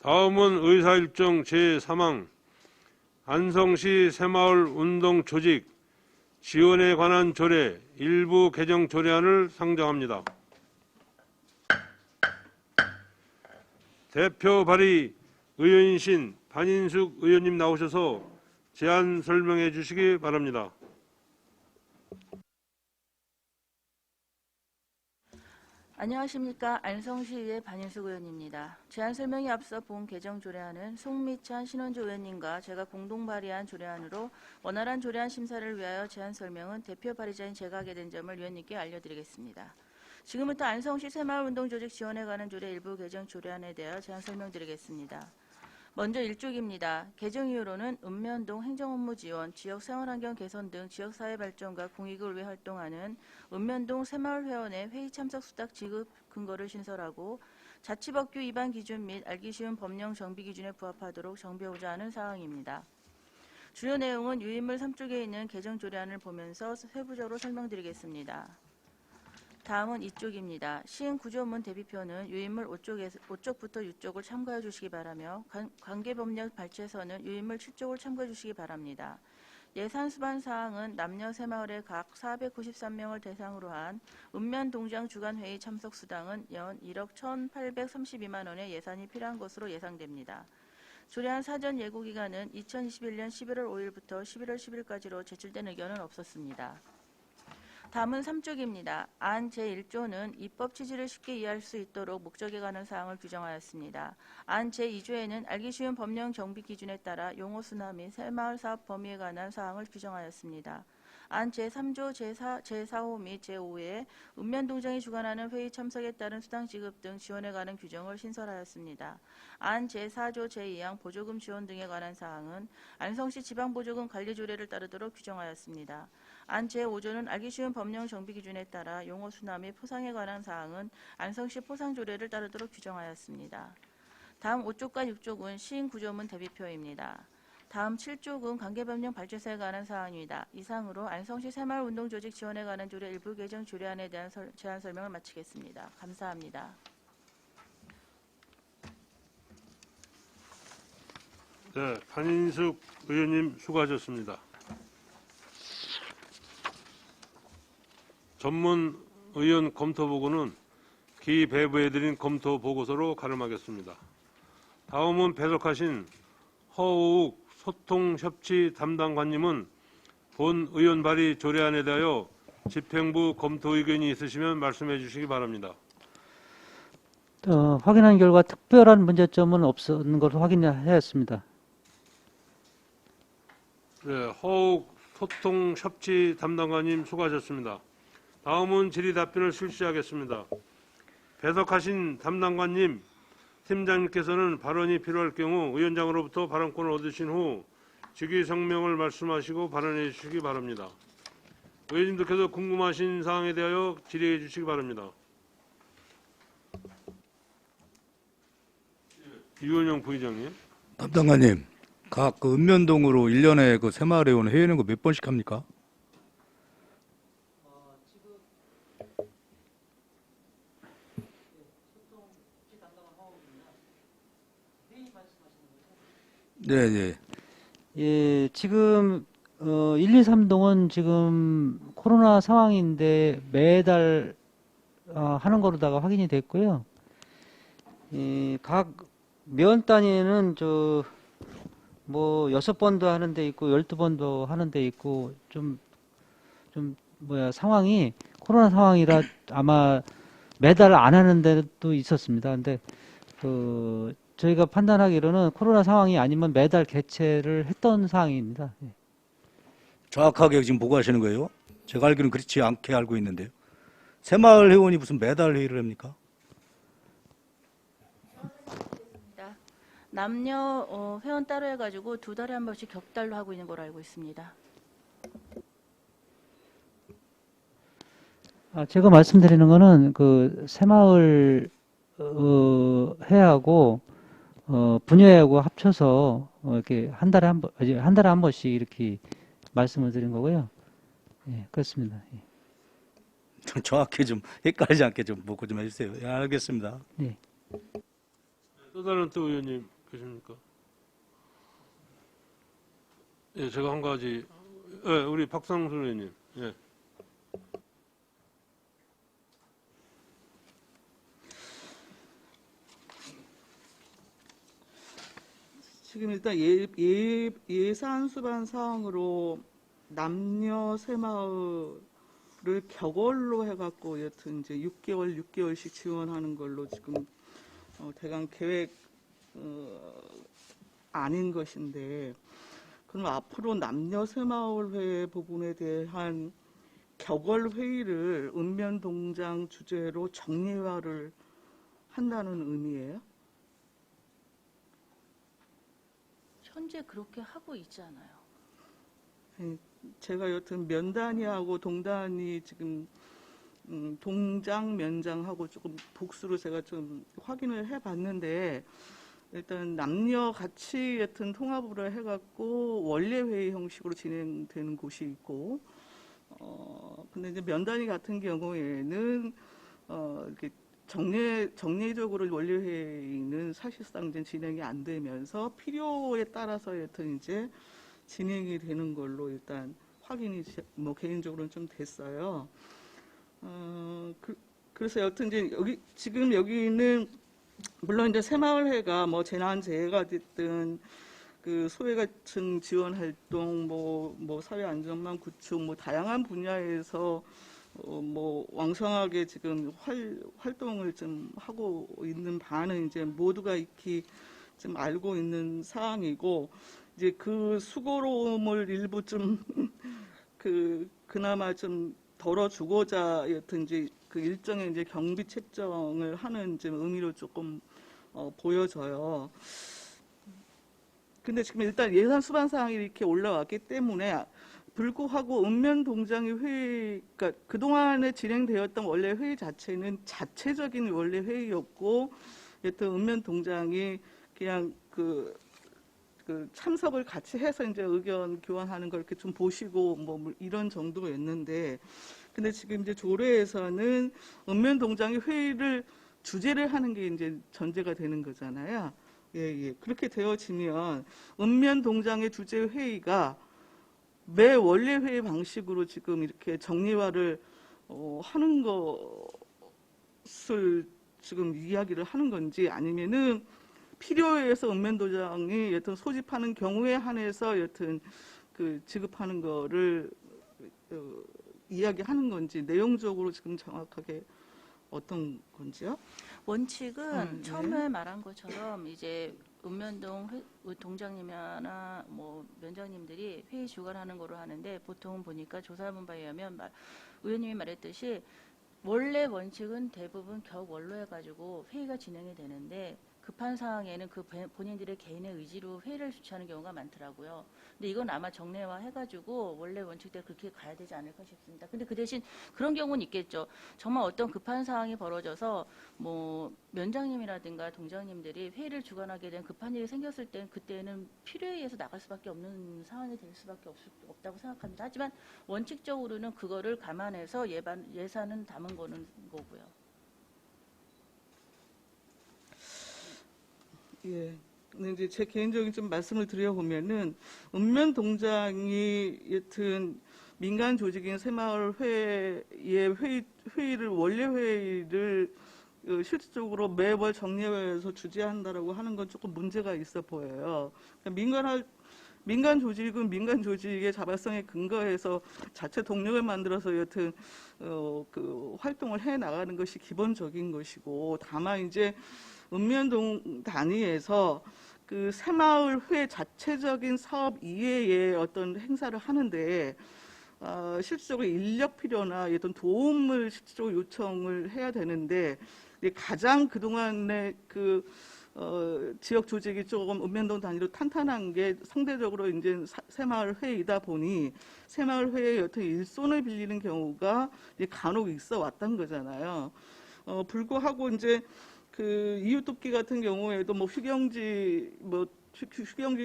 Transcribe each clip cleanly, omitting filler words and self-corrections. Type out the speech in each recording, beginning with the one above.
다음은 의사일정 제3항 안성시 새마을 운동 조직 지원에 관한 조례 일부 개정 조례안을 상정합니다. 대표 발의 의원이신 반인숙 의원님 나오셔서 제안 설명해 주시기 바랍니다. 안녕하십니까. 안성시의회 반인숙 의원입니다. 제안 설명에 앞서 본 개정 조례안은 송미찬 신원주 의원님과 제가 공동 발의한 조례안으로 원활한 조례안 심사를 위하여 제안 설명은 대표 발의자인 제가 하게 된 점을 위원님께 알려드리겠습니다. 지금부터 안성시 새마을운동조직 지원에 관한 조례 일부 개정 조례안에 대하여 제안 설명드리겠습니다. 먼저 1쪽입니다. 개정 이유로는 읍면동 행정업무 지원, 지역 생활환경 개선 등 지역사회 발전과 공익을 위해 활동하는 읍면동 새마을회원의 회의 참석 수당 지급 근거를 신설하고 자치법규 위반 기준 및 알기 쉬운 법령 정비 기준에 부합하도록 정비하고자 하는 사항입니다. 주요 내용은 유인물 3쪽에 있는 개정 조례안을 보면서 세부적으로 설명드리겠습니다. 다음은 이쪽입니다. 시흥 구조문 대비표는 유인물 5쪽부터 6쪽을 참고해 주시기 바라며 관계법령 발췌서는 유인물 7쪽을 참고해 주시기 바랍니다. 예산 수반 사항은 남녀 새마을의 각 493명을 대상으로 한 읍면동장 주간회의 참석 수당은 연 1억 1,832만 원의 예산이 필요한 것으로 예상됩니다. 조례안 사전 예고 기간은 2021년 11월 5일부터 11월 10일까지로 제출된 의견은 없었습니다. 다음은 3쪽입니다. 안 제1조는 입법 취지를 쉽게 이해할 수 있도록 목적에 관한 사항을 규정하였습니다. 안 제2조에는 알기 쉬운 법령 정비 기준에 따라 용어 수나 및 새마을 사업 범위에 관한 사항을 규정하였습니다. 안 제3조 제4호 및 제5에 읍면동장이 주관하는 회의 참석에 따른 수당 지급 등 지원에 관한 규정을 신설하였습니다. 안 제4조 제2항 보조금 지원 등에 관한 사항은 안성시 지방보조금 관리조례를 따르도록 규정하였습니다. 안 제5조는 알기 쉬운 법령 정비 기준에 따라 용어 수나 및 포상에 관한 사항은 안성시 포상조례를 따르도록 규정하였습니다. 다음 5쪽과 6쪽은 시흥 구조문 대비표입니다. 다음 7쪽은 관계법령 발췌서에 관한 사항입니다. 이상으로 안성시 새마을운동조직 지원에 관한 조례 일부 개정 조례안에 대한 제안 설명을 마치겠습니다. 감사합니다. 네, 반인숙 의원님 수고하셨습니다. 전문 의원 검토 보고는 기 배부해드린 검토 보고서로 가름하겠습니다. 다음은 배석하신 허우욱 소통협치 담당관님은 본 의원 발의 조례안에 대하여 집행부 검토 의견이 있으시면 말씀해 주시기 바랍니다. 확인한 결과 특별한 문제점은 없는 것으로 확인하였습니다. 네, 허욱 소통협치 담당관님 수고하셨습니다. 다음은 질의 답변을 실시하겠습니다. 배석하신 담당관님, 팀장님께서는 발언이 필요할 경우 위원장으로부터 발언권을 얻으신 후 직위 성명을 말씀하시고 발언해 주시기 바랍니다. 의원님들께서 궁금하신 사항에 대하여 질의해 주시기 바랍니다. 유원영 부의장님. 담당관님, 각 그 읍면동으로 1년에 그 새마을에 오는 회의는 몇 번씩 합니까? 네, 네. 예, 지금 1, 2, 3동은 지금 코로나 상황인데 매달 하는 거로다가 확인이 됐고요. 각 면 단위는 뭐 6번도 하는 데 있고 12번도 하는 데 있고 상황이 코로나 상황이라 아마 매달 안 하는 데도 있었습니다. 근데 저희가 판단하기로는 코로나 상황이 아니면 매달 개최를 했던 상황입니다. 예. 정확하게 지금 보고하시는 거예요? 제가 알기로는 그렇지 않게 알고 있는데요. 새마을 회원이 무슨 매달 회의를 합니까? 남녀 회원 따로 해가지고 2달에 한 번씩 격달로 하고 있는 걸로 알고 있습니다. 제가 말씀드리는 거는 그 새마을 회하고 분여회하고 합쳐서 이렇게 한 달에 한 번씩 이렇게 말씀을 드린 거고요. 예, 그렇습니다. 예. 좀 정확히 좀 헷갈리지 않게 좀 보고 좀 해주세요. 예, 알겠습니다. 네. 또 다른 또 의원님 계십니까? 예, 제가 한 가지, 예, 우리 박상수 의원님, 예. 지금 일단 예산 수반 사항으로 남녀 새마을을 격월로 해갖고 여튼 이제 6개월씩 지원하는 걸로 지금 대강 계획 아닌 것인데, 그럼 앞으로 남녀 새마을회 부분에 대한 격월 회의를 읍면동장 주제로 정례화를 한다는 의미예요? 현재 그렇게 하고 있잖아요. 제가 여튼 면단위하고 동단위 지금 동장 면장하고 조금 복수로 제가 좀 확인을 해봤는데, 일단 남녀 같이 여튼 통합으로 해갖고 원래 회의 형식으로 진행되는 곳이 있고, 근데 이제 면단위 같은 경우에는 이렇게 정례적으로 원래 회의는 사실상 이제 진행이 안 되면서 필요에 따라서 여튼 이제 진행이 되는 걸로 일단 확인이 뭐 개인적으로는 좀 됐어요. 그래서 여튼 이제 지금 여기는 물론 이제 새마을회가 뭐 재난재해가 됐든 그 소외계층 지원 활동, 뭐 사회 안전망 구축, 뭐 다양한 분야에서 뭐 왕성하게 지금 활동을 좀 하고 있는 바는 이제 모두가 익히 좀 알고 있는 사항이고, 이제 그 수고로움을 일부 좀 그나마 좀 덜어주고자 여튼 이제 그 일정의 이제 경비 책정을 하는 이제 의미로 조금 보여져요. 근데 지금 일단 예산 수반 사항이 이렇게 올라왔기 때문에 불구하고 읍면동장의 회의, 그러니까 그동안에 진행되었던 원래 회의 자체는 자체적인 원래 회의였고, 여튼 읍면동장이 그냥 그 참석을 같이 해서 이제 의견 교환하는 걸 이렇게 좀 보시고 뭐 이런 정도였는데, 근데 지금 이제 조례에서는 읍면동장의 회의를 주재를 하는 게 이제 전제가 되는 거잖아요. 예. 그렇게 되어지면 읍면동장의 주재 회의가 매 원래 회의 방식으로 지금 이렇게 정례화를 하는 것을 지금 이야기를 하는 건지, 아니면은 필요에 의해서 읍면동장이 여튼 소집하는 경우에 한해서 여튼 그 지급하는 거를 이야기하는 건지, 내용적으로 지금 정확하게 어떤 건지요? 원칙은 네. 처음에 말한 것처럼 이제 읍면동 동장님이나 뭐 면장님들이 회의 주관하는 거로 하는데, 보통 보니까 조사해본 바에 의하면 의원님이 말했듯이 원래 원칙은 대부분 격월로 해가지고 회의가 진행이 되는데, 급한 상황에는 그 본인들의 개인의 의지로 회의를 주최하는 경우가 많더라고요. 근데 이건 아마 정례화 해가지고 원래 원칙대로 그렇게 가야 되지 않을까 싶습니다. 근데 그 대신 그런 경우는 있겠죠. 정말 어떤 급한 상황이 벌어져서 뭐 면장님이라든가 동장님들이 회의를 주관하게 된 급한 일이 생겼을 땐 그때는 필요에 의해서 나갈 수밖에 없는 상황이 될 수밖에 없다고 생각합니다. 하지만 원칙적으로는 그거를 감안해서 예산은 담은 거는 거고요. 예. 근데 이제 제 개인적인 좀 말씀을 드려보면은, 읍면동장이 여튼 민간 조직인 새마을회의 회의를 원래 회의를 실질적으로 매월 정례회에서 주재한다라고 하는 건 조금 문제가 있어 보여요. 그러니까 민간 조직은 민간 조직의 자발성에 근거해서 자체 동력을 만들어서 여튼 그 활동을 해 나가는 것이 기본적인 것이고, 다만 이제 읍면동 단위에서 그 새마을회 자체적인 사업 이외의 어떤 행사를 하는데 실질적으로 인력 필요나 어떤 도움을 실질적으로 요청을 해야 되는데, 가장 그동안의 그 지역 조직이 조금 읍면동 단위로 탄탄한 게 상대적으로 이제 새마을회이다 보니 새마을회의 어떤 일손을 빌리는 경우가 간혹 있어 왔던 거잖아요. 불구하고 이제 그 이웃돕기 같은 경우에도 뭐 휴경지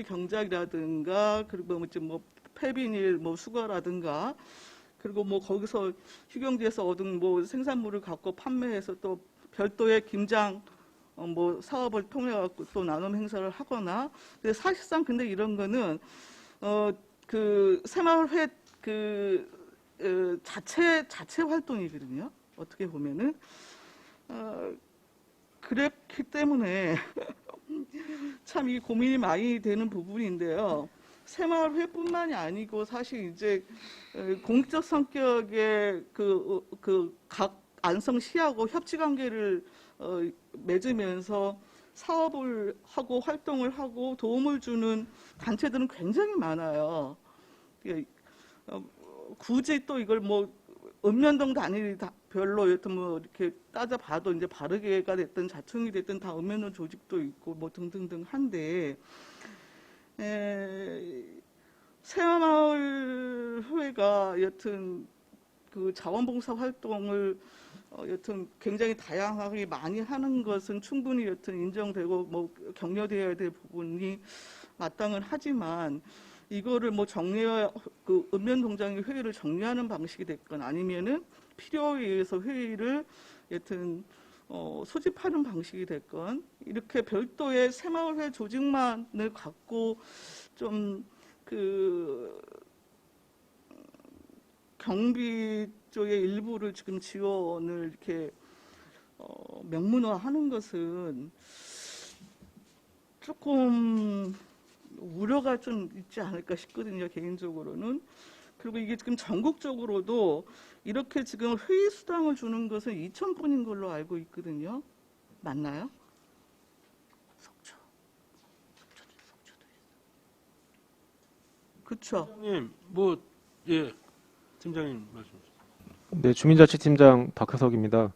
경작이라든가, 그리고 뭐 폐비닐 뭐 수거라든가, 그리고 뭐 거기서 휴경지에서 얻은 뭐 생산물을 갖고 판매해서 또 별도의 김장 뭐 사업을 통해 갖고 또 나눔 행사를 하거나. 근데 사실상 근데 이런 거는 그 새마을회 자체 활동이거든요. 어떻게 보면은 그랬기 때문에 참 이 고민이 많이 되는 부분인데요. 새마을회뿐만이 아니고 사실 이제 공익적 성격의 각 안성시하고 협치관계를 맺으면서 사업을 하고 활동을 하고 도움을 주는 단체들은 굉장히 많아요. 굳이 또 이걸 뭐 읍면동 단위별로 여튼 뭐 이렇게 따져봐도 이제 바르게가 됐든 자충이 됐든 다 읍면동 조직도 있고 뭐 등등등 한데 새마을회가 여튼 그 자원봉사 활동을 여튼 굉장히 다양하게 많이 하는 것은 충분히 여튼 인정되고 뭐 격려되어야 될 부분이 마땅은 하지만 이거를 뭐 그 읍면동장의 회의를 정리하는 방식이 됐건 아니면은 필요에 의해서 회의를 여튼 소집하는 방식이 됐건 이렇게 별도의 새마을회 조직만을 갖고 좀 그 경비 쪽의 일부를 지금 지원을 이렇게 명문화하는 것은 조금 우려가 좀 있지 않을까 싶거든요, 개인적으로는. 그리고 이게 지금 전국적으로도 이렇게 지금 회의 수당을 주는 것은 2,000분인 걸로 알고 있거든요. 맞나요? 그렇죠. 팀장님, 뭐 예, 팀장님 말씀하세요. 네, 주민자치팀장 박효석입니다.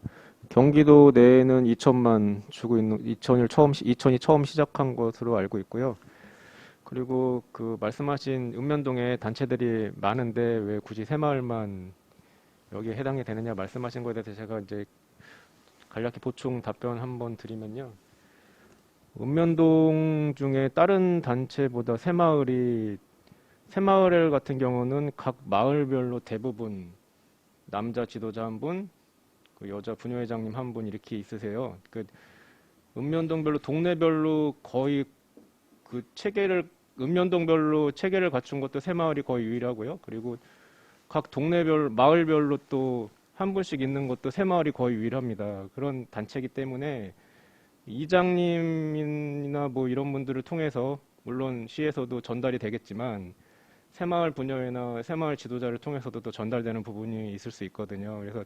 경기도 내에는 2천만 주고 있는 2000이 처음 시작한 것으로 알고 있고요. 그리고 그 말씀하신 읍면동에 단체들이 많은데 왜 굳이 새마을만 여기에 해당이 되느냐 말씀하신 거에 대해서 제가 이제 간략히 보충 답변 한번 드리면요. 읍면동 중에 다른 단체보다 새마을 같은 경우는 각 마을별로 대부분 남자 지도자 한 분, 그 여자 부녀회장님 한 분 이렇게 있으세요. 그 읍면동별로 동네별로 거의 그 읍면동별로 체계를 갖춘 것도 새마을이 거의 유일하고요. 그리고 각 마을별로 또 한 분씩 있는 것도 새마을이 거의 유일합니다. 그런 단체이기 때문에 이장님이나 뭐 이런 분들을 통해서 물론 시에서도 전달이 되겠지만 새마을 분녀회나 새마을 지도자를 통해서도 또 전달되는 부분이 있을 수 있거든요. 그래서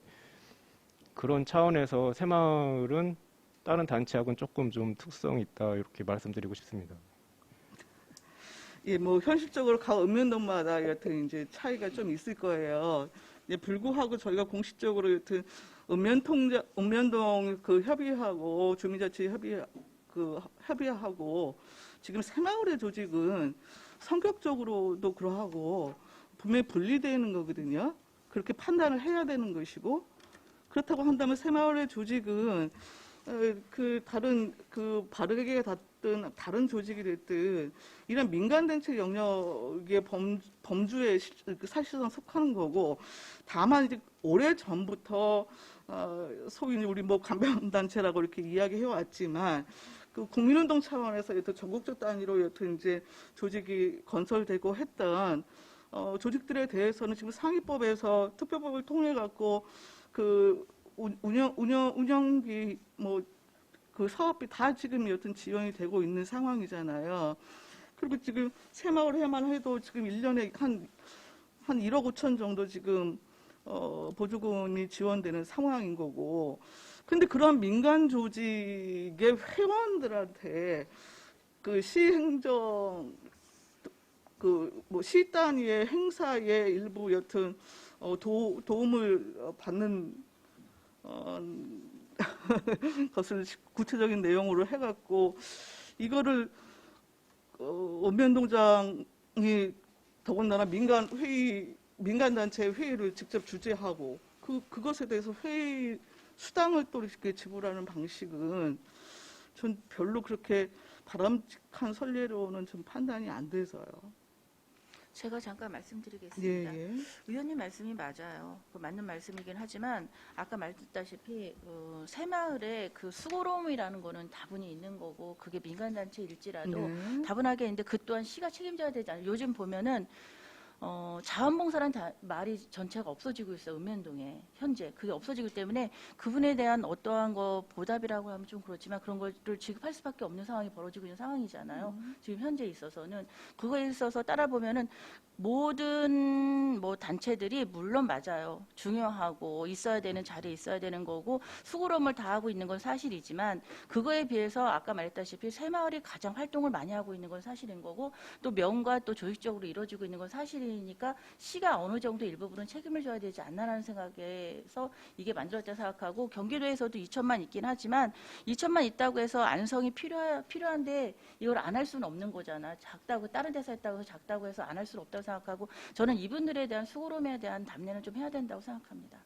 그런 차원에서 새마을은 다른 단체하고는 조금 좀 특성이 있다 이렇게 말씀드리고 싶습니다. 예, 뭐 현실적으로 각 읍면동마다 여튼 이제 차이가 좀 있을 거예요. 예, 불구하고 저희가 공식적으로 여튼 읍면동 그 협의하고 주민자치 협의하고 지금 새마을의 조직은 성격적으로도 그러하고 분명히 분리되는 거거든요. 그렇게 판단을 해야 되는 것이고 그렇다고 한다면 새마을의 조직은 그 다른 그 바르게가 닿든 다른 조직이 됐든 이런 민간단체 영역의 범주에 사실상 속하는 거고 다만 이제 오래 전부터 소위 우리 뭐 간병단체라고 이렇게 이야기해 왔지만 그 국민운동 차원에서 여튼 전국적 단위로 여튼 이제 조직이 건설되고 했던 조직들에 대해서는 지금 상위법에서 특별법을 통해 갖고 그 운영비 뭐 그 사업비 다 지금 여튼 지원이 되고 있는 상황이잖아요. 그리고 지금 새마을회만 해도 지금 1년에 한 1억 5천 정도 지금 보조금이 지원되는 상황인 거고. 근데 그런 민간 조직의 회원들한테 그 시행정 그 뭐 시 단위의 행사의 일부 여튼 도움을 받는 것을 구체적인 내용으로 해갖고 이거를 읍면동장이 더군다나 민간단체 회의를 직접 주재하고 그것에 대해서 회의 수당을 또 이렇게 지불하는 방식은 전 별로 그렇게 바람직한 선례로는 좀 판단이 안 돼서요. 제가 잠깐 말씀드리겠습니다. 예, 예. 의원님 말씀이 맞아요. 그 맞는 말씀이긴 하지만 아까 말했다시피 새마을에 그 수고로움이라는 거는 다분히 있는 거고 그게 민간단체일지라도 네. 다분하게 있는데 그 또한 시가 책임져야 되지 않아요. 요즘 보면은 자원봉사란 말이 전체가 없어지고 있어요. 읍면동에 현재 그게 없어지기 때문에 그분에 대한 어떠한 거 보답이라고 하면 좀 그렇지만 그런 거를 지급할 수밖에 없는 상황이 벌어지고 있는 상황이잖아요. 지금 현재 있어서는 그거에 있어서 따라 보면은 모든 뭐 단체들이 물론 맞아요. 중요하고 있어야 되는 자리에 있어야 되는 거고 수고로움을 다하고 있는 건 사실이지만 그거에 비해서 아까 말했다시피 새마을이 가장 활동을 많이 하고 있는 건 사실인 거고 또 명과 또 조직적으로 이루어지고 있는 건 사실이니까 시가 어느 정도 일부분은 책임을 져야 되지 않나라는 생각에서 이게 만들어졌다 생각하고 경기도에서도 2천만 있긴 하지만 2천만 있다고 해서 안성이 필요한데 이걸 안 할 수는 없는 거잖아. 작다고 다른 데서 했다고 해서 작다고 해서 안 할 수는 없다고 생각하고 저는 이분들에 대한 수고로움에 대한 담례는 좀 해야 된다고 생각합니다.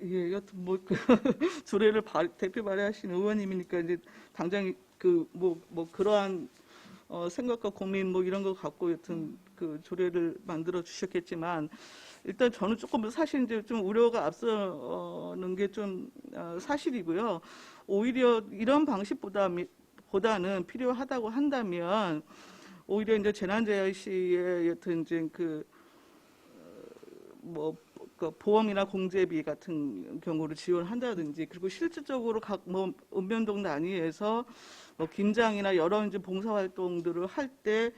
예, 여튼 뭐 그 조례를 대표 발의하신 의원님이니까 이제 당장 그 뭐 그러한 생각과 고민 뭐 이런 거 갖고 여튼 그 조례를 만들어 주셨겠지만 일단 저는 조금 사실 이제 좀 우려가 앞서는 게 좀 사실이고요. 오히려 이런 방식보다는 필요하다고 한다면 오히려 이제 재난재해 시에 여튼 이제 그 보험이나 공제비 같은 경우를 지원한다든지 그리고 실질적으로 각 뭐 읍면동 단위에서 뭐 김장이나 여러 이제 봉사활동들을 할 때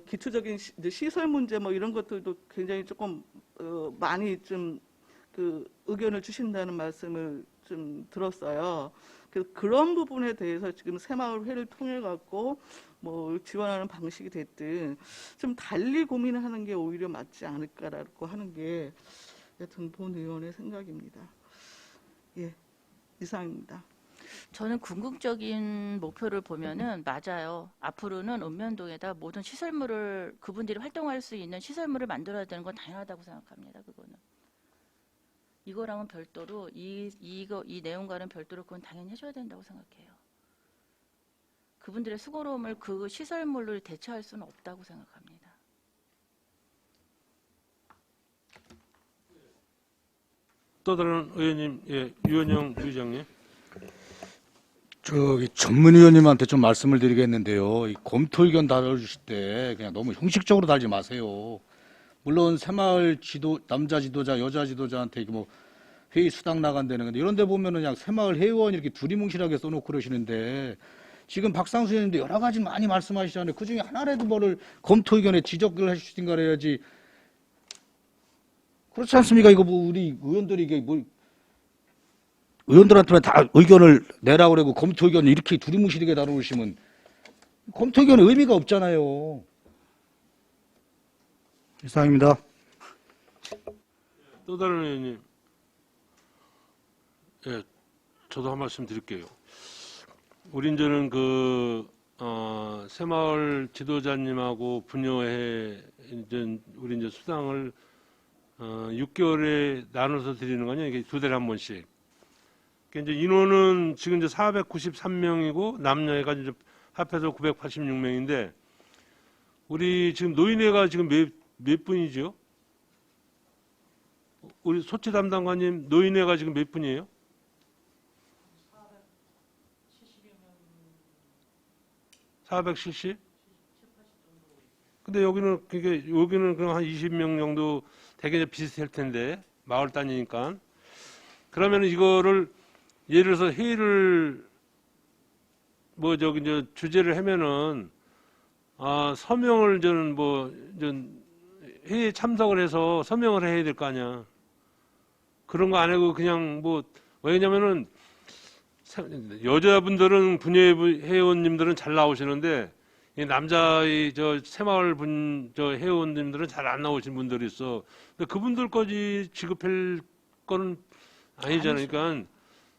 기초적인 시설 문제 뭐 이런 것들도 굉장히 조금 많이 좀 그 의견을 주신다는 말씀을 좀 들었어요. 그런 부분에 대해서 지금 새마을회를 통해 갖고 뭐 지원하는 방식이 됐든 좀 달리 고민하는 게 오히려 맞지 않을까라고 하는 게 여튼 본 의원의 생각입니다. 예, 이상입니다. 저는 궁극적인 목표를 보면은 맞아요. 앞으로는 읍면동에다 모든 시설물을 그분들이 활동할 수 있는 시설물을 만들어야 되는 건 당연하다고 생각합니다. 그거는 이거랑은 별도로 이 내용과는 별도로 그건 당연히 해줘야 된다고 생각해요. 그분들의 수고로움을 그 시설물로 대체할 수는 없다고 생각합니다. 또 다른 의원님, 예, 유원영 부의장님. 저기 전문위원님한테 좀 말씀을 드리겠는데요. 이 검토 의견 다뤄주실 때 그냥 너무 형식적으로 달지 마세요. 물론 새마을 남자 지도자, 여자 지도자한테 뭐 회의 수당 나간다는 건데 이런 데 보면은 그냥 새마을 회의원 이렇게 두리뭉실하게 써놓고 그러시는데 지금 박상수 의원님도 여러 가지 많이 말씀하시잖아요. 그중에 하나라도 뭐를 검토 의견에 지적을 해주시든가 해야지. 그렇지 않습니까? 이거 뭐 우리 의원들이 이게 뭐 의원들한테만 다 의견을 내라고 그러고 검토 의견을 이렇게 두리뭉실하게 다루시면 검토 의견의 의미가 없잖아요. 이상입니다. 또 다른 의원님. 예, 저도 한 말씀 드릴게요. 우리 이제는 새마을 지도자님하고 분녀회 우리 이제 수당을 6개월에 나눠서 드리는 거냐 이게 2달에 한 번씩. 그러니까 이제 인원은 지금 이제 493명이고 남녀회가 이제 합해서 986명인데 우리 지금 노인회가 지금 몇 분이죠? 우리 소치 담당관님 노인회가 지금 몇 분이에요? 470? 근데 여기는 그냥 한 20명 정도 되게 비슷할 텐데 마을 단위니까 그러면 이거를 예를 들어서 회의를 뭐 저기 이제 주제를 하면은 서명을 저는 회의에 참석을 해서 서명을 해야 될 거 아니야. 그런 거 안 하고 그냥 뭐 왜냐면은 여자분들은 회원님들은 잘 나오시는데 이 남자의 새마을 회원님들은 잘 안 나오신 분들이 있어. 근데 그분들까지 지급할 거는 아니잖아요. 그러니까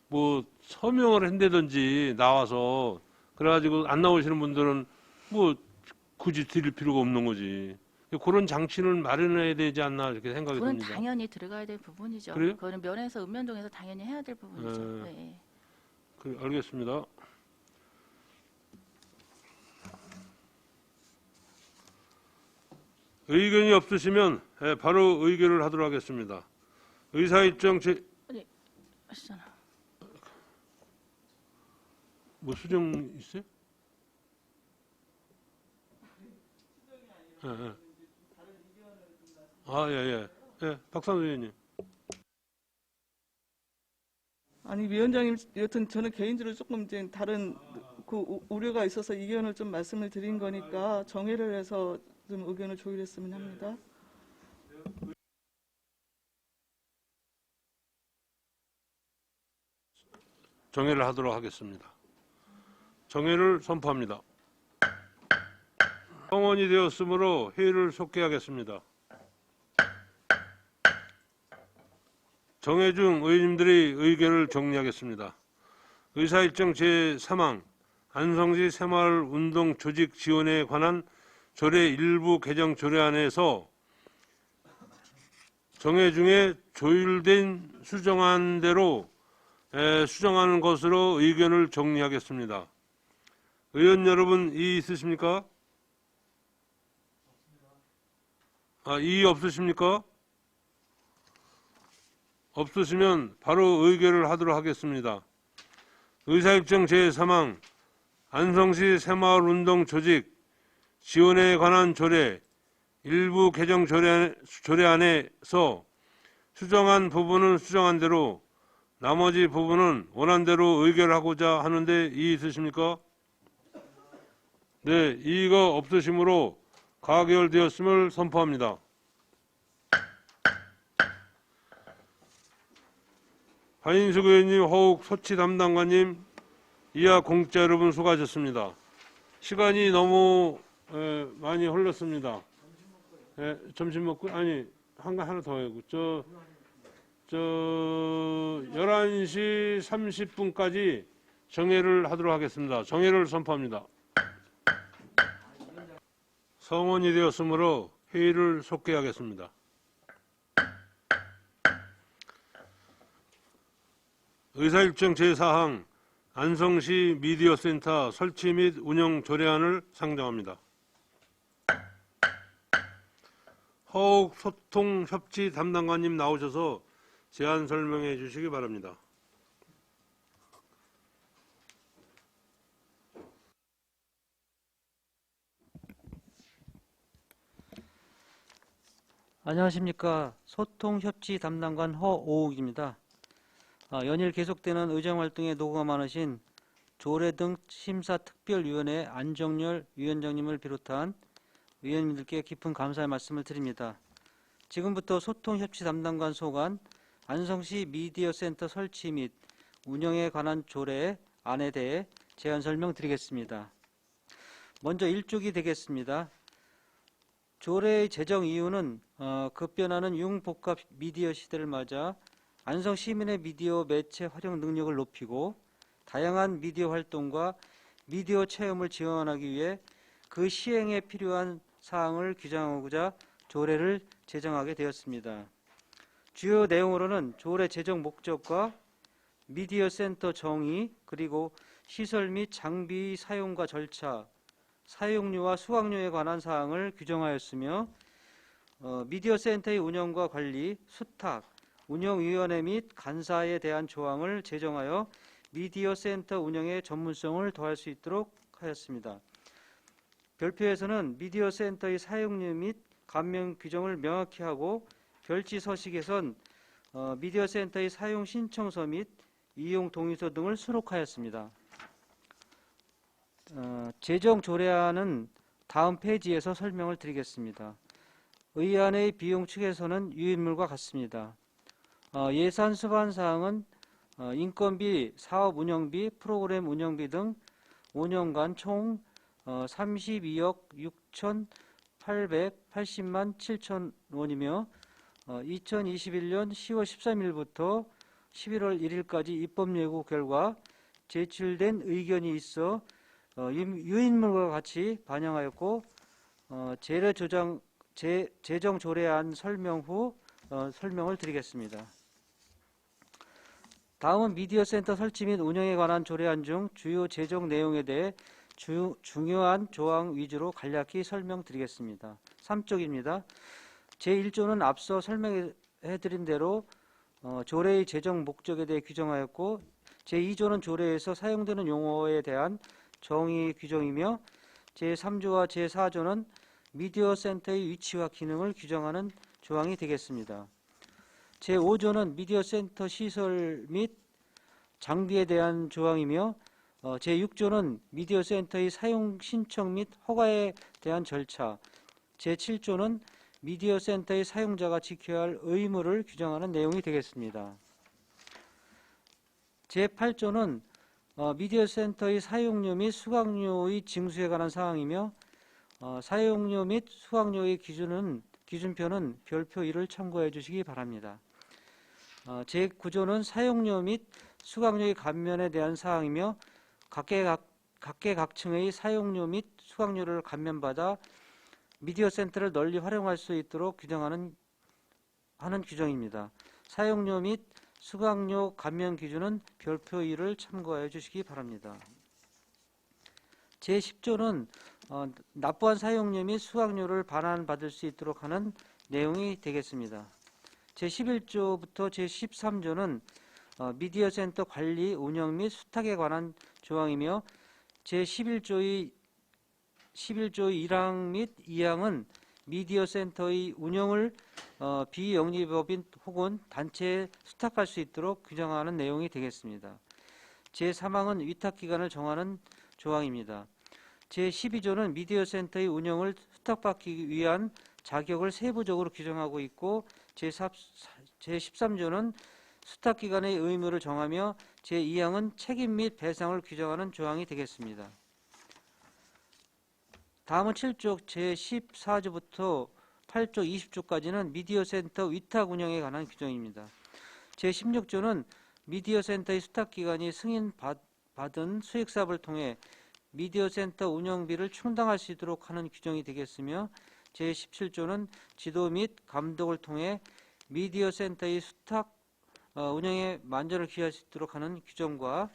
뭐 서명을 한다든지 나와서 그래가지고 안 나오시는 분들은 뭐 굳이 드릴 필요가 없는 거지. 그런 장치는 마련해야 되지 않나 이렇게 생각이 그건 듭니다. 당연히 들어가야 될 부분이죠. 그래요? 그거는 면에서 읍면동에서 당연히 해야 될 부분이죠. 네. 알겠습니다. 의견이 없으시면 바로 의결을 하도록 하겠습니다. 의사일정 하시잖아. 뭐 수정 있어요? 예, 예. 아, 예, 예. 예, 박상수 의원님. 아니 위원장님, 여튼 저는 개인적으로 조금 이제 다른 우려가 있어서 이견을 좀 말씀을 드린 거니까 정회를 해서 좀 의견을 조율했으면 합니다. 정회를 하도록 하겠습니다. 정회를 선포합니다. 성원이 되었으므로 회의를 속개하겠습니다. 정회 중 의원님들의 의견을 정리하겠습니다. 의사일정 제3항 안성시 새마을 운동 조직 지원에 관한 조례 일부 개정 조례안에서 정회 중에 조율된 수정안대로 수정하는 것으로 의견을 정리하겠습니다. 의원 여러분 이의 있으십니까? 이의 없으십니까? 없으시면 바로 의결을 하도록 하겠습니다. 의사일정 제3항 안성시 새마을운동 조직 지원에 관한 조례 일부 개정 조례안에서 수정한 부분은 수정한 대로 나머지 부분은 원안대로 의결하고자 하는데 이의 있으십니까? 네, 이의가 없으시므로 가결되었음을 선포합니다. 한인숙 의원님, 허욱 소치 담당관님, 이하 공자 여러분 수고하셨습니다. 시간이 너무 많이 흘렀습니다. 점심 먹고 아니 하나 더 하고 저 11시 30분까지 정회를 하도록 하겠습니다. 정회를 선포합니다. 성원이 되었으므로 회의를 속개하겠습니다. 의사일정 제4항 안성시 미디어센터 설치 및 운영 조례안을 상정합니다. 허욱 소통협치 담당관님 나오셔서 제안 설명해 주시기 바랍니다. 안녕하십니까. 소통협치 담당관 허오욱입니다. 연일 계속되는 의정활동에 노고가 많으신 조례 등 심사특별위원회 안정열 위원장님을 비롯한 의원님들께 깊은 감사의 말씀을 드립니다. 지금부터 소통협치 담당관 소관 안성시 미디어센터 설치 및 운영에 관한 조례 안에 대해 제안 설명드리겠습니다. 먼저 1쪽이 되겠습니다. 조례의 제정 이유는 급변하는 융복합 미디어 시대를 맞아 안성 시민의 미디어 매체 활용 능력을 높이고 다양한 미디어 활동과 미디어 체험을 지원하기 위해 그 시행에 필요한 사항을 규정하고자 조례를 제정하게 되었습니다. 주요 내용으로는 조례 제정 목적과 미디어 센터 정의, 그리고 시설 및 장비 사용과 절차, 사용료와 수강료에 관한 사항을 규정하였으며 미디어 센터의 운영과 관리, 수탁, 운영위원회 및 간사에 대한 조항을 제정하여 미디어 센터 운영의 전문성을 더할 수 있도록 하였습니다. 별표에서는 미디어 센터의 사용료 및 감면 규정을 명확히 하고 별지 서식에선 미디어 센터의 사용 신청서 및 이용 동의서 등을 수록하였습니다. 제정 조례안은 다음 페이지에서 설명을 드리겠습니다. 의안의 비용 측에서는 유인물과 같습니다. 예산 수반 사항은 인건비, 사업 운영비, 프로그램 운영비 등 5년간 총 32억 6,880만 7천 원이며 2021년 10월 13일부터 11월 1일까지 입법 예고 결과 제출된 의견이 있어 유인물과 같이 반영하였고 제정 조례안 설명 후 설명을 드리겠습니다. 다음은 미디어 센터 설치 및 운영에 관한 조례안 중 주요 제정 내용에 대해 중요한 조항 위주로 간략히 설명드리겠습니다. 3쪽입니다. 제1조는 앞서 설명해드린 대로 조례의 제정 목적에 대해 규정하였고 제2조는 조례에서 사용되는 용어에 대한 정의 규정이며 제3조와 제4조는 미디어 센터의 위치와 기능을 규정하는 조항이 되겠습니다. 제5조는 미디어 센터 시설 및 장비에 대한 조항이며 제6조는 미디어 센터의 사용 신청 및 허가에 대한 절차, 제7조는 미디어 센터의 사용자가 지켜야 할 의무를 규정하는 내용이 되겠습니다. 제8조는 미디어 센터의 사용료 및 수강료의 징수에 관한 사항이며 사용료 및 수강료의 기준표는 별표 1을 참고해 주시기 바랍니다. 제9조는 사용료 및 수강료의 감면에 대한 사항이며 각계각층의 사용료 및 수강료를 감면받아 미디어 센터를 널리 활용할 수 있도록 규정하는 규정입니다. 사용료 및 수강료 감면 기준은 별표 1을 참고해 주시기 바랍니다. 제10조는 납부한 사용료 및 수강료를 반환받을 수 있도록 하는 내용이 되겠습니다. 제11조부터 제13조는 미디어 센터 관리, 운영 및 수탁에 관한 조항이며 제11조의 1항 및 2항은 미디어 센터의 운영을 비영리법인 혹은 단체에 수탁할 수 있도록 규정하는 내용이 되겠습니다. 제3항은 위탁기간을 정하는 조항입니다. 제12조는 미디어 센터의 운영을 수탁받기 위한 자격을 세부적으로 규정하고 있고 제13조는 수탁기관의 의무를 정하며 제2항은 책임 및 배상을 규정하는 조항이 되겠습니다. 다음은 7조 제14조부터 8조 20조까지는 미디어 센터 위탁 운영에 관한 규정입니다. 제16조는 미디어 센터의 수탁기관이 승인받은 수익사업을 통해 미디어 센터 운영비를 충당할 수 있도록 하는 규정이 되겠으며 제17조는 지도 및 감독을 통해 미디어 센터의 수탁 운영에 만전을 기할 수 있도록 하는 규정과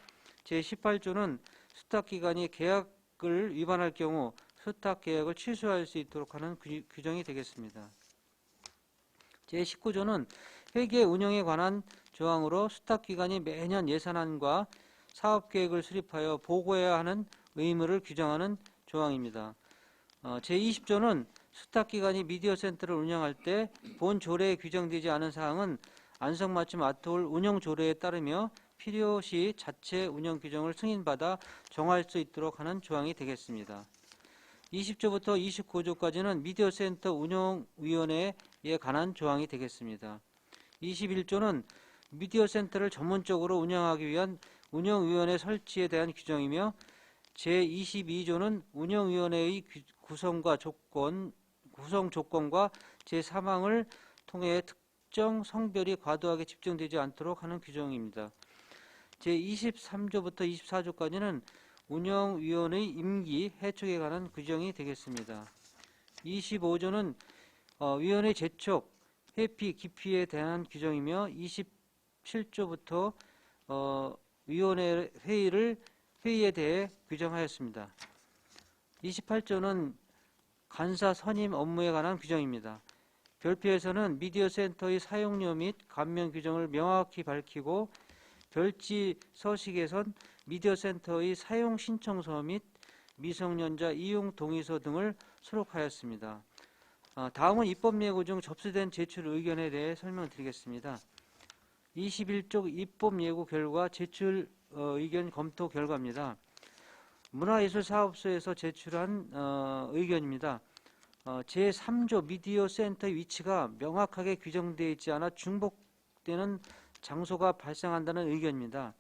제18조는 수탁기관이 계약을 위반할 경우 수탁 계약을 취소할 수 있도록 하는 규정이 되겠습니다. 제19조는 회계 운영에 관한 조항으로 수탁기관이 매년 예산안과 사업계획을 수립하여 보고해야 하는 의무를 규정하는 조항입니다. 제20조는 수탁기관이 미디어 센터를 운영할 때 본 조례에 규정되지 않은 사항은 안성맞춤 아트홀 운영 조례에 따르며 필요시 자체 운영 규정을 승인받아 정할 수 있도록 하는 조항이 되겠습니다. 20조부터 29조까지는 미디어 센터 운영위원회에 관한 조항이 되겠습니다. 21조는 미디어 센터를 전문적으로 운영하기 위한 운영위원회 설치에 대한 규정이며 제22조는 운영위원회의 구성 조건과 제3항을 통해 특정 성별이 과도하게 집중되지 않도록 하는 규정입니다. 제23조부터 24조까지는 운영위원의 임기, 해촉에 관한 규정이 되겠습니다. 25조는 위원회 제촉, 회피, 기피에 대한 규정이며 27조부터 위원회 회의에 대해 규정하였습니다. 28조는 간사 선임 업무에 관한 규정입니다. 별표에서는 미디어 센터의 사용료 및 감면 규정을 명확히 밝히고 별지 서식에선 미디어 센터의 사용 신청서 및 미성년자 이용 동의서 등을 수록하였습니다. 다음은 입법 예고 중 접수된 제출 의견에 대해 설명드리겠습니다. 21쪽 입법 예고 결과 제출 의견 검토 결과입니다. 문화예술사업소에서 제출한 의견입니다. 제3조 미디어 센터의 위치가 명확하게 규정되어 있지 않아 중복되는 장소가 발생한다는 의견입니다.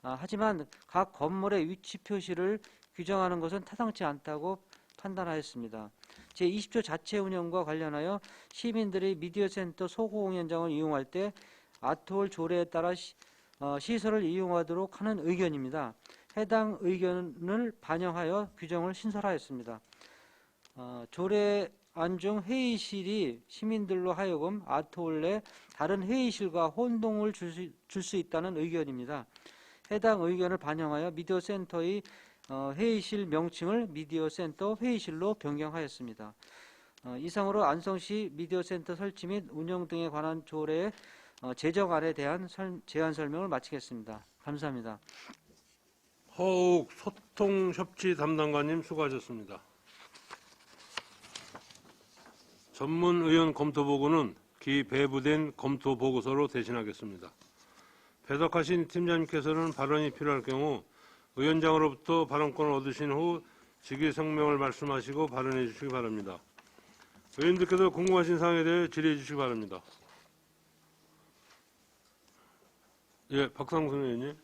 하지만 각 건물의 위치 표시를 규정하는 것은 타당치 않다고 판단하였습니다. 제20조 자체 운영과 관련하여 시민들이 미디어 센터 소공연장을 이용할 때 아트홀 조례에 따라 시설을 이용하도록 하는 의견입니다. 해당 의견을 반영하여 규정을 신설하였습니다. 조례안 중 회의실이 시민들로 하여금 아트홀 내 다른 회의실과 혼동을 줄 수 있다는 의견입니다. 해당 의견을 반영하여 미디어 센터의 회의실 명칭을 미디어 센터 회의실로 변경하였습니다. 이상으로 안성시 미디어센터 설치 및 운영 등에 관한 조례 제정안에 대한 제안 설명을 마치겠습니다. 감사합니다. 허욱 소통협치 담당관님 수고하셨습니다. 전문의원 검토보고는 기 배부된 검토보고서로 대신하겠습니다. 배석하신 팀장님께서는 발언이 필요할 경우 위원장으로부터 발언권을 얻으신 후 직위성명을 말씀하시고 발언해 주시기 바랍니다. 의원님들께서 궁금하신 사항에 대해 질의해 주시기 바랍니다. 예, 박상순 의원님.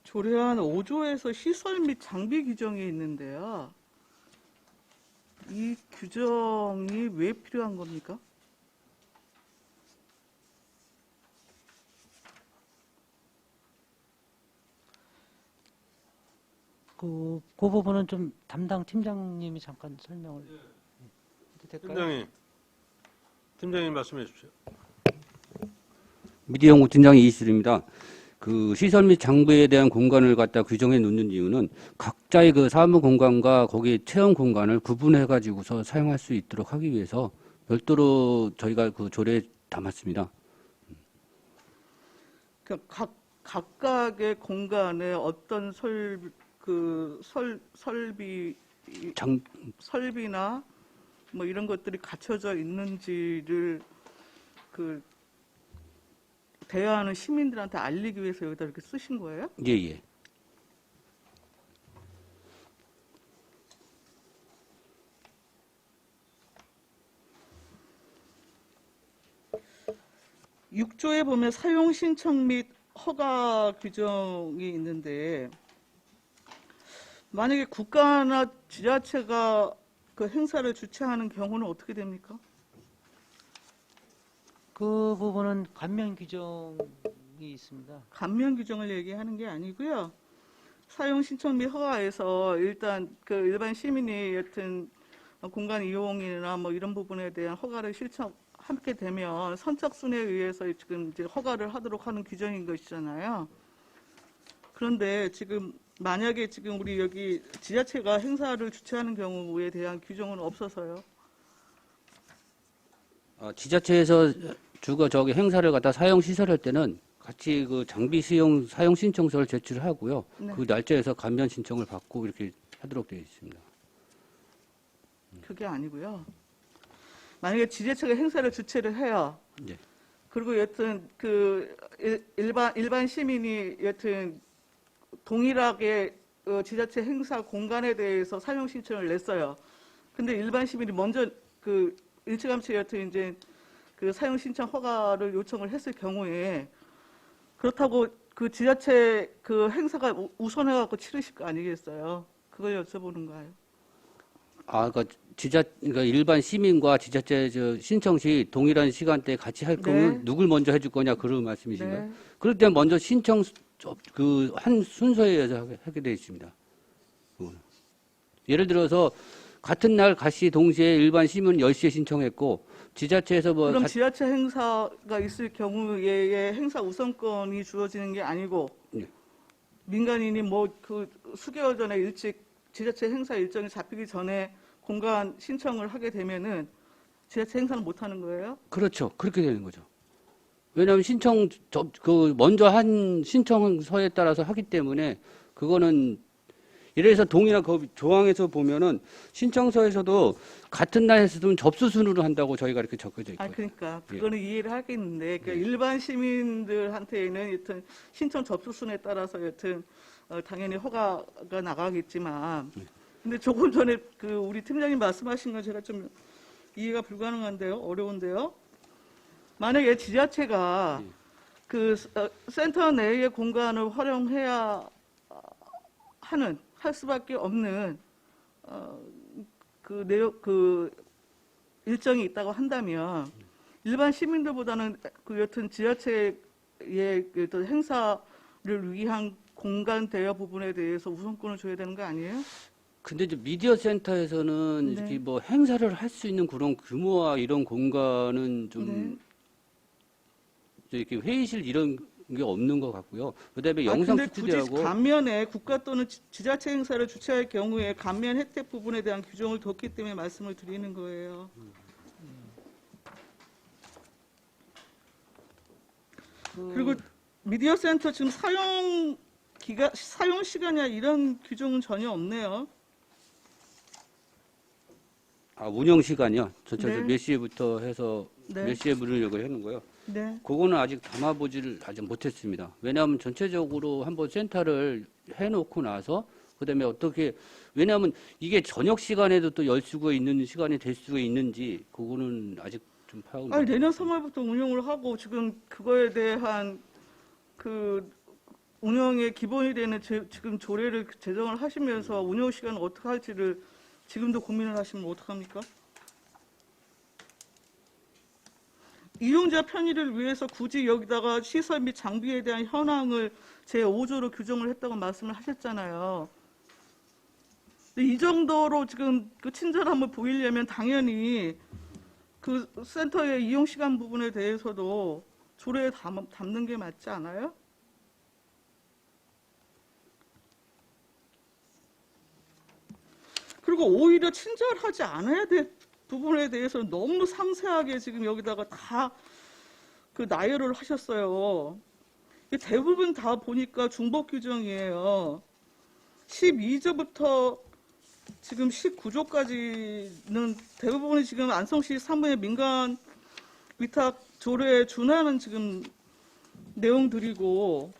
조례안 5조에서 시설 및 장비 규정이 있는데요. 이 규정이 왜 필요한 겁니까? 그 부분은 좀 담당 팀장님이 잠깐 설명을 해도 될까요? 팀장님 말씀해 주십시오. 미디어연구 팀장의 이희실입니다. 그 시설 및 장비에 대한 공간을 갖다 규정해 놓는 이유는 각자의 그 사무 공간과 거기에 체험 공간을 구분해 가지고서 사용할 수 있도록 하기 위해서 별도로 저희가 그 조례에 담았습니다. 그러니까 각각의 공간에 어떤 설비나 뭐 이런 것들이 갖춰져 있는지를 그 대화하는 시민들한테 알리기 위해서 여기다 이렇게 쓰신 거예요? 예, 예. (6조에) 보면 사용 신청 및 허가 규정이 있는데 만약에 국가나 지자체가 그 행사를 주최하는 경우는 어떻게 됩니까? 그 부분은 감면 규정이 있습니다. 감면 규정을 얘기하는 게 아니고요. 사용 신청 및 허가에서 일단 그 일반 시민이 여튼 공간 이용이나 뭐 이런 부분에 대한 허가를 신청하게 되면 선착순에 의해서 지금 이제 허가를 하도록 하는 규정인 것이잖아요. 그런데 지금 만약에 지금 우리 여기 지자체가 행사를 주최하는 경우에 대한 규정은 없어서요. 지자체에서 저기 행사를 갖다 사용 시설할 때는 같이 그 장비 사용 신청서를 제출하고요. 네. 그 날짜에서 감면 신청을 받고 이렇게 하도록 되어 있습니다. 그게 아니고요. 만약에 지자체가 행사를 주최를 해요. 네. 그리고 여튼 그 일반 시민이 여튼 동일하게 지자체 행사 공간에 대해서 사용 신청을 냈어요. 근데 일반 시민이 먼저 그 일찌감치 여튼 이제 그 사용 신청 허가를 요청을 했을 경우에 그렇다고 그 지자체 그 행사가 우선해 갖고 치르실 거 아니겠어요? 그걸 여쭤보는 거예요. 그러니까 일반 시민과 지자체 신청 시 동일한 시간대에 같이 할 거면 네. 누굴 먼저 해줄 거냐 그런 말씀이신가요? 네. 그럴 때 먼저 신청 그 한 순서에 의해서 하게 되어 있습니다. 예를 들어서 같은 날 같이 동시에 일반 시민 10시에 신청했고 지자체에서 뭐 그럼 지자체 행사가 있을 경우에 행사 우선권이 주어지는 게 아니고 네. 민간인이 뭐 그 수개월 전에 일찍 지자체 행사 일정이 잡히기 전에 공간 신청을 하게 되면은 지자체 행사는 못 하는 거예요? 그렇죠. 그렇게 되는 거죠. 왜냐하면 먼저 한 신청서에 따라서 하기 때문에 그거는 예를 들어서 동일한 그 조항에서 보면은 신청서에서도 같은 날 했으면 접수 순으로 한다고 저희가 이렇게 적혀져 있거든요. 그러니까 그거는 이해를 하겠는데 그러니까 일반 시민들한테는 여튼 신청 접수 순에 따라서 여튼 당연히 허가가 나가겠지만 근데 조금 전에 그 우리 팀장님 말씀하신 건 제가 좀 이해가 불가능한데요, 어려운데요. 만약에 지자체가 그 센터 내의 공간을 활용해야 할 수밖에 없는 그 일정이 있다고 한다면 일반 시민들보다는 그 여튼 지자체의 그 행사를 위한 공간 대여 부분에 대해서 우선권을 줘야 되는 거 아니에요? 근데 이제 미디어 센터에서는 네. 이렇게 뭐 행사를 할 수 있는 그런 규모와 이런 공간은 좀 네. 이렇게 회의실 이런 게 없는 것 같고요. 그다음에 아, 영상 근데 굳이 스튜디오하고 감면에 국가 또는 지자체 행사를 주최할 경우에 감면 혜택 부분에 대한 규정을 뒀기 때문에 말씀을 드리는 거예요. 그리고 미디어 센터 지금 사용 시간이나 이런 규정은 전혀 없네요. 운영 시간이요. 전체적으로 네. 몇 시부터 해서 네. 몇 시에 문을 하는 거요. 네. 그거는 아직 담아보지를 아직 못했습니다. 왜냐하면 전체적으로 한번 센터를 해놓고 나서 그다음에 어떻게 왜냐하면 이게 저녁 시간에도 또 열 수가 있는 시간이 될 수가 있는지 그거는 아직 좀 파악을 아니, 못 내년 3월부터 운영을 하고 지금 그거에 대한 그 운영의 기본이 되는 지금 조례를 제정을 하시면서 운영 시간을 어떻게 할지를 지금도 고민을 하시면 어떡합니까? 이용자 편의를 위해서 굳이 여기다가 시설 및 장비에 대한 현황을 제5조로 규정을 했다고 말씀을 하셨잖아요. 근데 이 정도로 지금 그 친절함을 보이려면 당연히 그 센터의 이용 시간 부분에 대해서도 조례에 담는 게 맞지 않아요? 그리고 오히려 친절하지 않아야 될 부분에 대해서는 너무 상세하게 지금 여기다가 다 그 나열을 하셨어요. 대부분 다 보니까 중복 규정이에요. 12조부터 지금 19조까지는 대부분이 지금 안성시 사무의 민간 위탁 조례에 준하는 지금 내용들이고,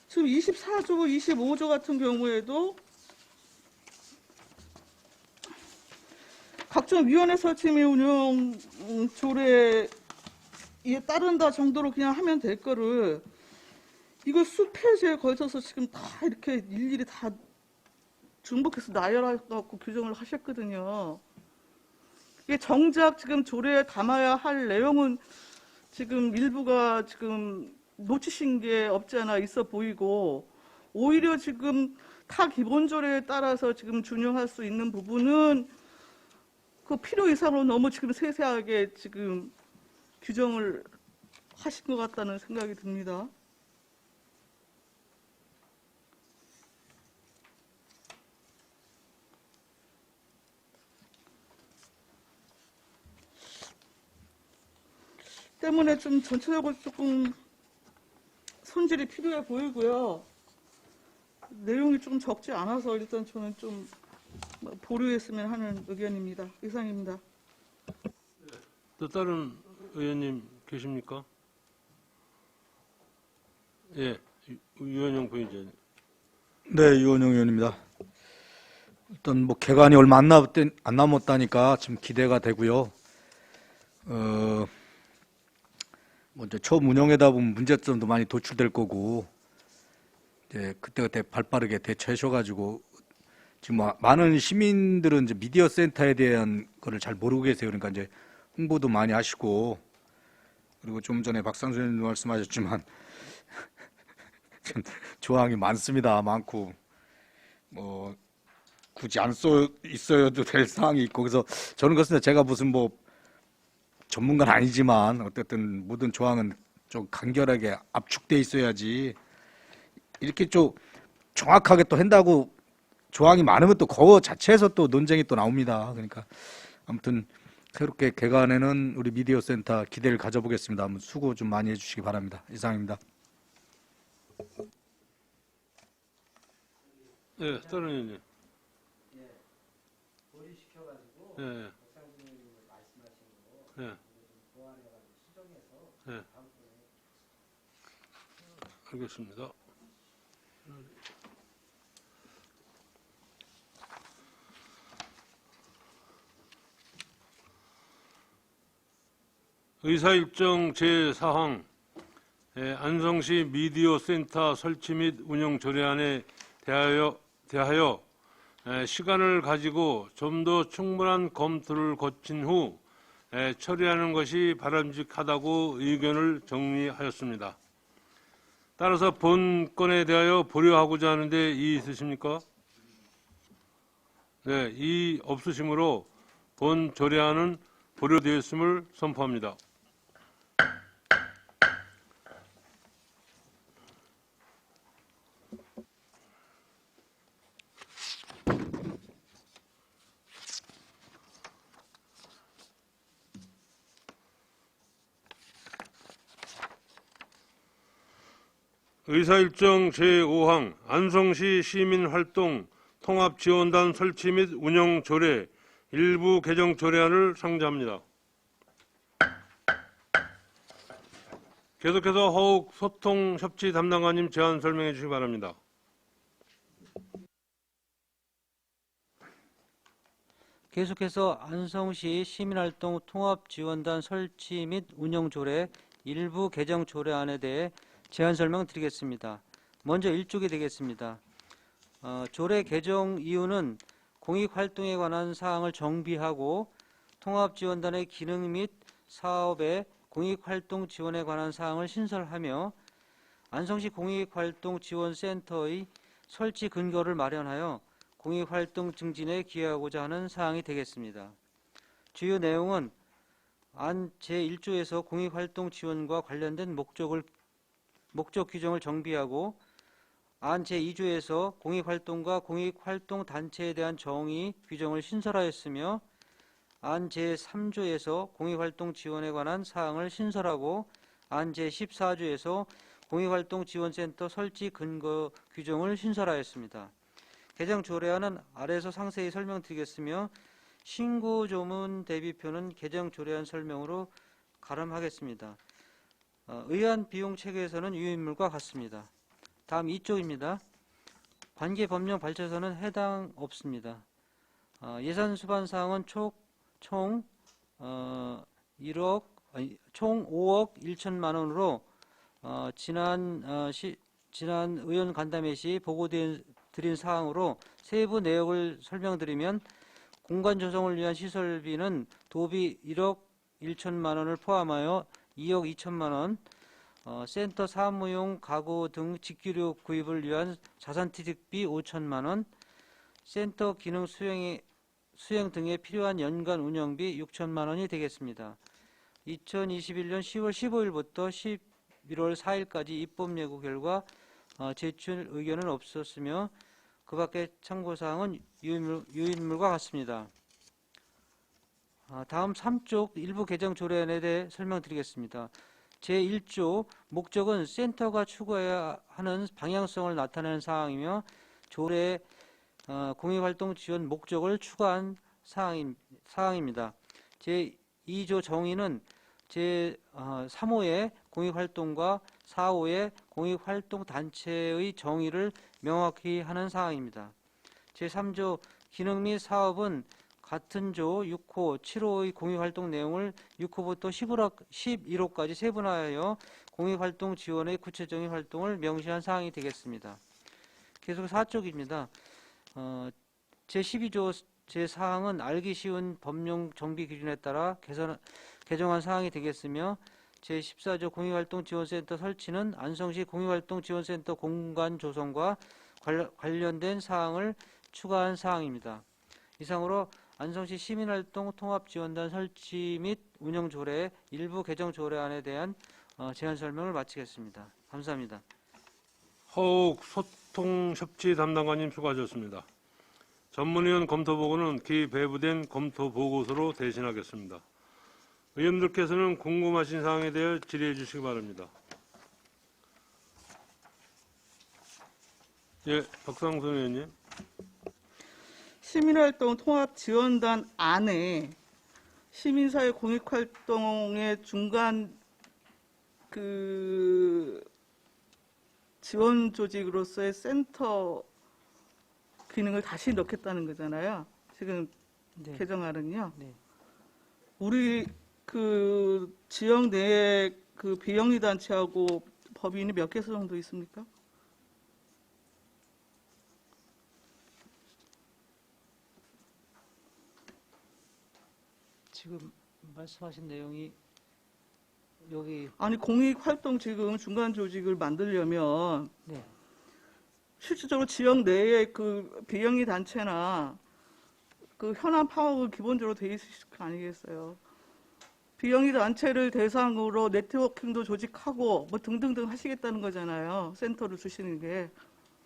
지금 24조, 25조 같은 경우에도 각종 위원회 설치 및 운영 조례에 따른다 정도로 그냥 하면 될 거를 이걸 수페이지에 걸쳐서 지금 다 이렇게 일일이 다 중복해서 나열해갖고 규정을 하셨거든요. 이게 정작 지금 조례에 담아야 할 내용은 지금 일부가 지금 놓치신 게 없지 않아 있어 보이고, 오히려 지금 타 기본 조례에 따라서 지금 준용할 수 있는 부분은 그 필요 이상으로 너무 지금 세세하게 지금 규정을 하신 것 같다는 생각이 듭니다. 때문에 좀 전체적으로 조금 손질이 필요해 보이고요. 내용이 좀 적지 않아서 일단 저는 좀 보류했으면 하는 의견입니다. 이상입니다. 또 다른 의원님 계십니까? 예, 유원영 부의장님. 네, 유원영 의원입니다. 일단 뭐 개관이 얼마 안 남았다니까 좀 기대가 되고요. 먼저 처음 운영하다 보면 문제점도 많이 도출될 거고, 이제 그때그때 발빠르게 대처하셔가지고 지금 많은 시민들은 이제 미디어 센터에 대한 거를 잘 모르고 계세요. 그러니까 이제 홍보도 많이 하시고, 그리고 좀 전에 박상수 의원님 말씀하셨지만 좀 조항이 많습니다. 많고 뭐 굳이 안 있어도 될 상황이 있고, 그래서 저는 그렇습니다. 제가 무슨 뭐 전문가는 아니지만 어쨌든 모든 조항은 좀 간결하게 압축돼 있어야지 이렇게 좀 정확하게 또 한다고 조항이 많으면 또 그거 자체에서 또 논쟁이 또 나옵니다. 그러니까 아무튼 새롭게 개관에는 우리 미디어 센터 기대를 가져보겠습니다. 한번 수고 좀 많이 해주시기 바랍니다. 이상입니다. 예, 다른 의원님. 보류시켜가지고 예, 박상수 의원님 말씀하신 거 예, 좀 보완해가지고 수정해서 예. 알겠습니다. 의사일정 제4항 안성시 미디어 센터 설치 및 운영 조례안에 대하여 시간을 가지고 좀 더 충분한 검토를 거친 후 처리하는 것이 바람직하다고 의견을 정리하였습니다. 따라서 본 건에 대하여 보류하고자 하는데 이의 있으십니까? 네, 이의 없으시므로 본 조례안은 보류되었음을 선포합니다. 의사일정 제5항 안성시 시민활동 통합지원단 설치 및 운영 조례 일부 개정 조례안을 상정합니다. 계속해서 허욱 소통협치 담당관님 제안 설명해 주시기 바랍니다. 계속해서 안성시 시민활동 통합지원단 설치 및 운영 조례 일부 개정 조례안에 대해 제안 설명드리겠습니다. 먼저 1쪽이 되겠습니다. 조례 개정 이유는 공익활동에 관한 사항을 정비하고 통합지원단의 기능 및 사업의 공익활동 지원에 관한 사항을 신설하며 안성시 공익활동지원센터의 설치 근거를 마련하여 공익활동 증진에 기여하고자 하는 사항이 되겠습니다. 주요 내용은 안 제1조에서 공익활동 지원과 관련된 목적 규정을 정비하고 안 제2조에서 공익활동과 공익활동 단체에 대한 정의 규정을 신설하였으며 안 제3조에서 공익활동 지원에 관한 사항을 신설하고 안 제14조에서 공익활동 지원센터 설치 근거 규정을 신설하였습니다. 개정 조례안은 아래에서 상세히 설명드리겠으며 신고조문 대비표는 개정 조례안 설명으로 가름하겠습니다. 의안 비용 체계에서는 유인물과 같습니다. 다음 2쪽입니다. 관계 법령 발표서는 해당 없습니다. 예산 수반 사항은 총 5억 1천만 원으로 지난 의원 간담회 시 보고드린 사항으로 세부 내역을 설명드리면 공간 조성을 위한 시설비는 도비 1억 1천만 원을 포함하여 2억 2천만 원, 센터 사무용 가구 등 직기류 구입을 위한 자산투입비 5천만 원, 센터 기능 수행 등에 필요한 연간 운영비 6천만 원이 되겠습니다. 2021년 10월 15일부터 11월 4일까지 입법 예고 결과 제출 의견은 없었으며 그 밖의 참고사항은 유인물과 같습니다. 다음 3쪽 일부 개정 조례안에 대해 설명드리겠습니다. 제1조 목적은 센터가 추구해야 하는 방향성을 나타내는 사항이며 조례 공익활동 지원 목적을 추가한 사항입니다. 제2조 정의는 제3호의 공익활동과 4호의 공익활동 단체의 정의를 명확히 하는 사항입니다. 제3조 기능 및 사업은 같은 조 6호, 7호의 공익활동 내용을 6호부터 11호까지 세분화하여 공익활동 지원의 구체적인 활동을 명시한 사항이 되겠습니다. 계속 4쪽입니다. 제12조 제4항은 알기 쉬운 법령 정비 기준에 따라 개정한 사항이 되겠으며 제14조 공익활동지원센터 설치는 안성시 공익활동지원센터 공간 조성과 관련된 사항을 추가한 사항입니다. 이상으로 안성시 시민활동 통합지원단 설치 및 운영 조례 일부 개정 조례안에 대한 제안 설명을 마치겠습니다. 감사합니다. 허욱 소통협치 담당관님 수고하셨습니다. 전문위원 검토보고는 기배부된 검토보고서로 대신하겠습니다. 의원들께서는 궁금하신 사항에 대해 질의해 주시기 바랍니다. 예, 박상순 의원님. 시민활동 통합지원단 안에 시민사회 공익활동의 중간 지원 조직으로서의 센터 기능을 다시 넣겠다는 거잖아요. 지금 네. 개정안은요. 네. 우리 지역 내에 비영리 단체하고 법인이 몇 개 정도 있습니까? 지금 말씀하신 내용이 여기 아니 공익활동 지금 중간 조직을 만들려면 네. 실질적으로 지역 내에 비영리 단체나 현안 파악을 기본적으로 돼 있을 거 아니겠어요? 비영리 단체를 대상으로 네트워킹도 조직하고 뭐 등등등 하시겠다는 거잖아요. 센터를 주시는 게.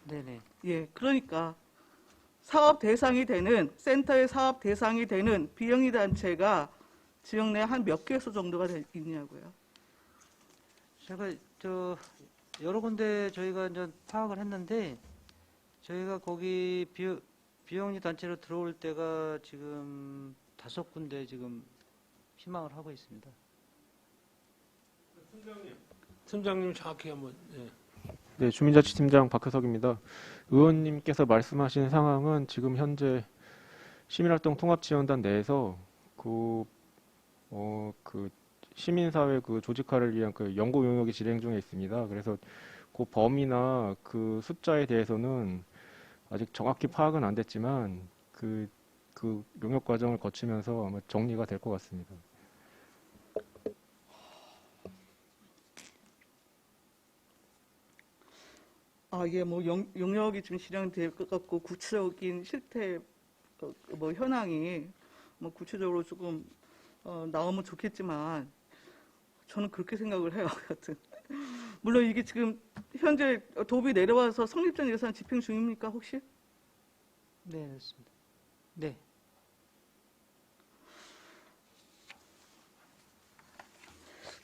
네네. 예, 그러니까 사업 대상이 되는 센터의 사업 대상이 되는 비영리 단체가 지역 내에 한 몇 개소 정도가 있냐고요. 제가 여러 군데 저희가 이제 파악을 했는데 저희가 거기 비영리 단체로 들어올 때가 지금 5군데 지금 희망을 하고 있습니다. 팀장님 정확히 한번. 예. 네, 주민자치팀장 박효석입니다. 의원님께서 말씀하신 상황은 지금 현재 시민활동 통합지원단 내에서 그 시민사회 그 조직화를 위한 그 연구 용역이 진행 중에 있습니다. 그래서 그 범위나 그 숫자에 대해서는 아직 정확히 파악은 안 됐지만 그 용역 과정을 거치면서 아마 정리가 될 것 같습니다. 이게 뭐 용역이 지금 진행될 것 같고 구체적인 실태 뭐 현황이 뭐 구체적으로 조금 나오면 좋겠지만 저는 그렇게 생각을 해요. 하여튼 물론 이게 지금 현재 도읍이 내려와서 성립된 예산 집행 중입니까 혹시? 네, 그렇습니다. 네.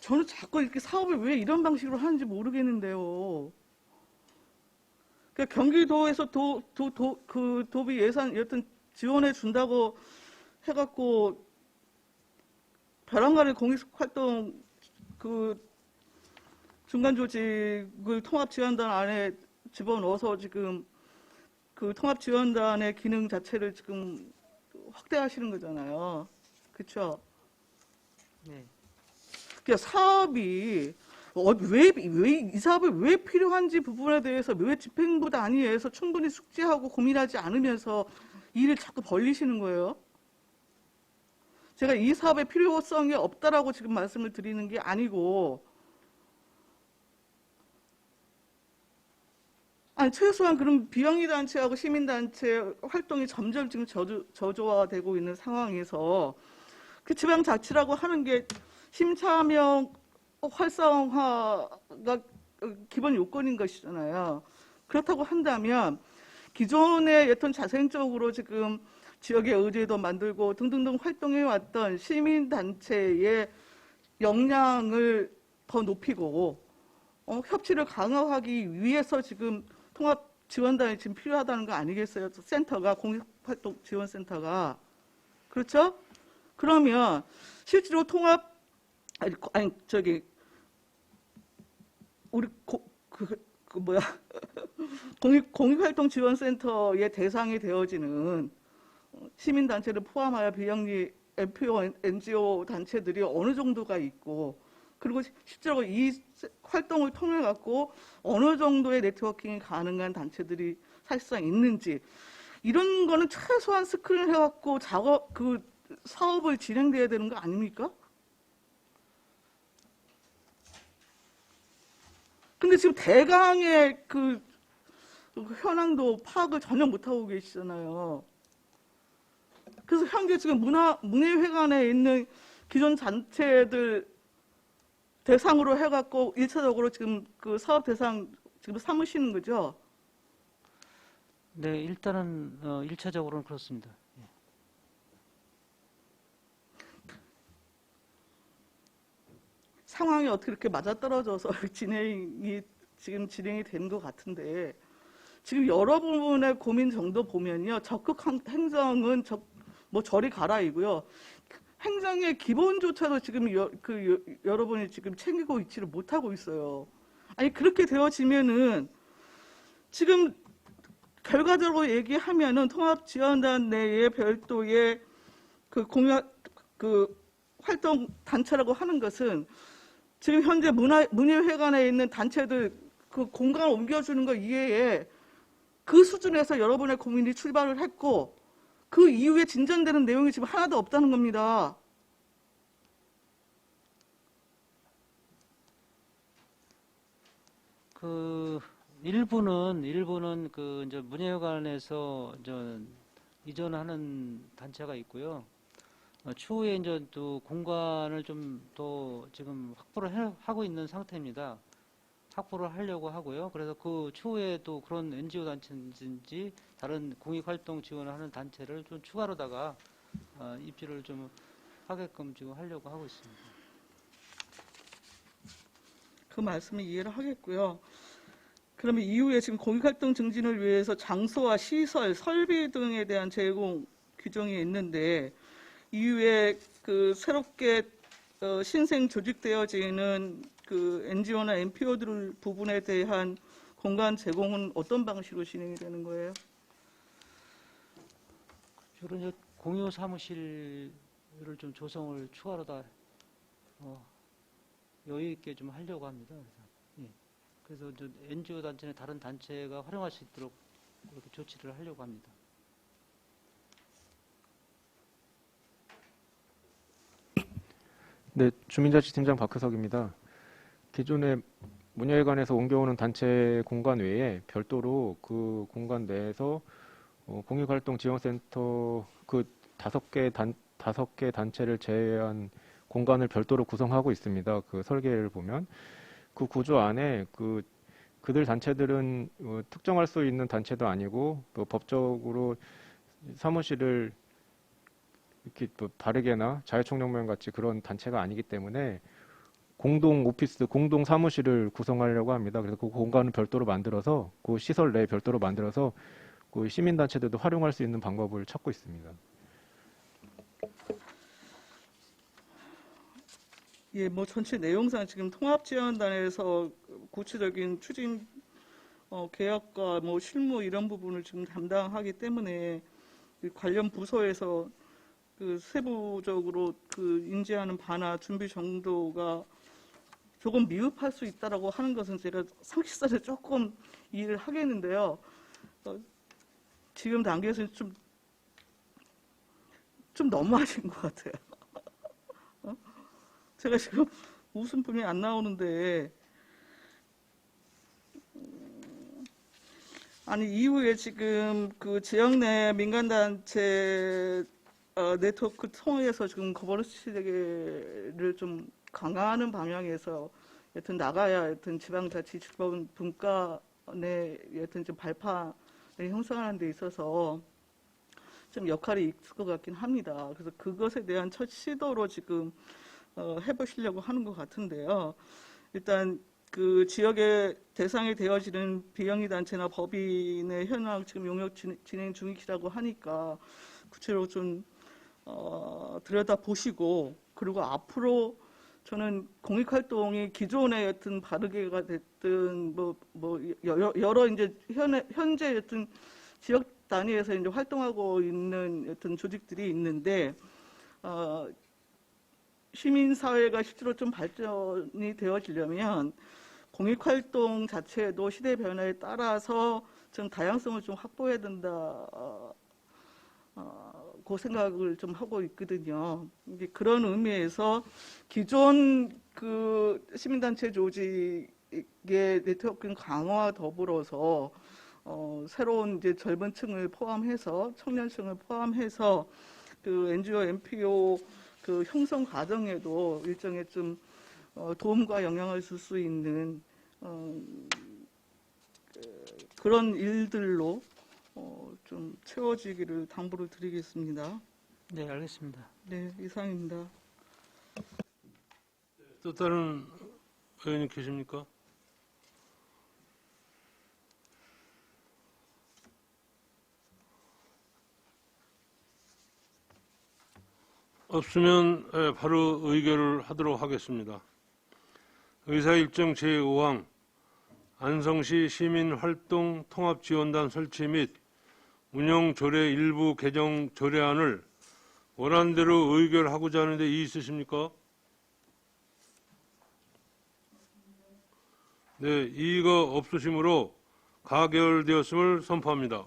저는 자꾸 이렇게 사업을 왜 이런 방식으로 하는지 모르겠는데요. 그러니까 경기도에서 그 도비 예산 여튼 지원해 준다고 해갖고 벼랑간의 공익활동 그 중간 조직을 통합지원단 안에 집어넣어서 지금 그 통합지원단의 기능 자체를 지금 확대하시는 거잖아요. 그렇죠? 네. 그러니까 사업이 왜 이 사업이 왜 필요한지 부분에 대해서 왜 집행부 단위에서 충분히 숙지하고 고민하지 않으면서 일을 자꾸 벌리시는 거예요. 제가 이 사업의 필요성이 없다라고 지금 말씀을 드리는 게 아니고, 아니 최소한 그럼 비영리 단체하고 시민단체 활동이 점점 지금 저조화되고 있는 상황에서 그 지방자치라고 하는 게 심사명 활성화가 기본 요건인 것이잖아요. 그렇다고 한다면 기존에 여튼 자생적으로 지금 지역의 의제도 만들고 등등등 활동해왔던 시민단체의 역량을 더 높이고 협치를 강화하기 위해서 지금 통합지원단이 지금 필요하다는 거 아니겠어요? 센터가 공익활동지원센터가 그렇죠? 그러면 실제로 우리 공익활동지원센터의 대상이 되어지는 시민단체를 포함하여 비영리 NPO, NGO 단체들이 어느 정도가 있고, 그리고 실제로 이 활동을 통해 갖고 어느 정도의 네트워킹이 가능한 단체들이 사실상 있는지, 이런 거는 최소한 스크린을 해갖고 사업을 진행돼야 되는 거 아닙니까? 근데 지금 대강의 그 현황도 파악을 전혀 못하고 계시잖아요. 그래서 현재 지금 문예회관에 있는 기존 단체들 대상으로 해갖고 1차적으로 지금 그 사업 대상 지금 삼으시는 거죠? 네, 일단은 1차적으로는 그렇습니다. 예. 상황이 어떻게 이렇게 맞아떨어져서 지금 진행이 되는 것 같은데, 지금 여러분의 고민 정도 보면요, 적극 행정은 뭐 저리 가라이고요. 행정의 기본조차도 지금 여러분이 지금 챙기고 있지를 못하고 있어요. 아니 그렇게 되어지면은 지금 결과적으로 얘기하면은 통합지원단 내에 별도의 그 활동 단체라고 하는 것은 지금 현재 문예회관에 있는 단체들 그 공간을 옮겨주는 것 이외에 그 수준에서 여러분의 고민이 출발을 했고, 그 이후에 진전되는 내용이 지금 하나도 없다는 겁니다. 그 일부는 그 이제 문예회관에서 이제 이전하는 단체가 있고요. 추후에 이제 또 공간을 좀 더 지금 확보를 하고 있는 상태입니다. 확보를 하려고 하고요. 그래서 그 추후에 또 그런 NGO 단체인지 다른 공익활동 지원을 하는 단체를 좀 추가로다가 입주를 좀 하게끔 지금 하려고 하고 있습니다. 그 말씀을 이해를 하겠고요. 그러면 이후에 지금 공익활동 증진을 위해서 장소와 시설, 설비 등에 대한 제공 규정이 있는데 이후에 그 새롭게 신생 조직되어지는 그 NGO나 NPO들 부분에 대한 공간 제공은 어떤 방식으로 진행이 되는 거예요? 주로 이제 공유 사무실을 좀 조성을 추가로 다 여유 있게 좀 하려고 합니다. 그래서 NGO 단체나 다른 단체가 활용할 수 있도록 그렇게 조치를 하려고 합니다. 네, 주민자치팀장 박효석입니다. 기존에 문예회관에서 옮겨오는 단체 공간 외에 별도로 그 공간 내에서 공익활동지원센터 그 5개 단체를 제외한 공간을 별도로 구성하고 있습니다. 그 설계를 보면 그 구조 안에 그들 단체들은 특정할 수 있는 단체도 아니고 또 법적으로 사무실을 이렇게 바르게나 자유총연맹 같이 그런 단체가 아니기 때문에 공동 오피스, 공동 사무실을 구성하려고 합니다. 그래서 그 공간을 별도로 만들어서 그 시설 내에 별도로 만들어서 그 시민단체들도 활용할 수 있는 방법을 찾고 있습니다. 예, 뭐 전체 내용상 지금 통합지원단에서 구체적인 추진 계약과 뭐 실무 이런 부분을 지금 담당하기 때문에 관련 부서에서 그 세부적으로 그 인지하는 바나 준비 정도가 조금 미흡할 수 있다라고 하는 것은 제가 상식선에 조금 이해를 하겠는데요. 지금 단계에서는 좀 너무하신 것 같아요. 제가 지금 웃음품이 안 나오는데, 아니, 이후에 지금 그 지역 내 민간단체 네트워크 통해서 지금 거버넌스를 좀 강화하는 방향에서 여튼 나가야 여튼 지방자치주권 분과 내 여튼 좀 발판을 형성하는 데 있어서 좀 역할이 있을 것 같긴 합니다. 그래서 그것에 대한 첫 시도로 지금 해보시려고 하는 것 같은데요. 일단 그 지역의 대상이 되어지는 비영리 단체나 법인의 현황 지금 용역 진행 중이시라고 하니까 구체적으로 좀 들여다 보시고, 그리고 앞으로 저는 공익활동이 기존의 여튼 바르게가 됐든 뭐 여러 이제 현재 여튼 지역 단위에서 이제 활동하고 있는 여튼 조직들이 있는데 시민사회가 실제로 좀 발전이 되어지려면 공익활동 자체도 시대 변화에 따라서 좀 다양성을 좀 확보해야 된다. 그 생각을 좀 하고 있거든요. 이제 그런 의미에서 기존 그 시민단체 조직의 네트워크 강화 더불어서 새로운 이제 젊은 층을 포함해서 청년층을 포함해서 그 NGO, NPO 그 형성 과정에도 일정의 좀 도움과 영향을 줄 수 있는 그런 일들로 좀 채워지기를 당부를 드리겠습니다. 네, 알겠습니다. 네, 이상입니다. 또 다른 의원님 계십니까? 없으면 바로 의결을 하도록 하겠습니다. 의사일정 제5항 안성시 시민활동 통합지원단 설치 및 운영조례 일부 개정 조례안을 원안대로 의결하고자 하는데 이의 있으십니까? 네, 이의가 없으시므로 가결되었음을 선포합니다.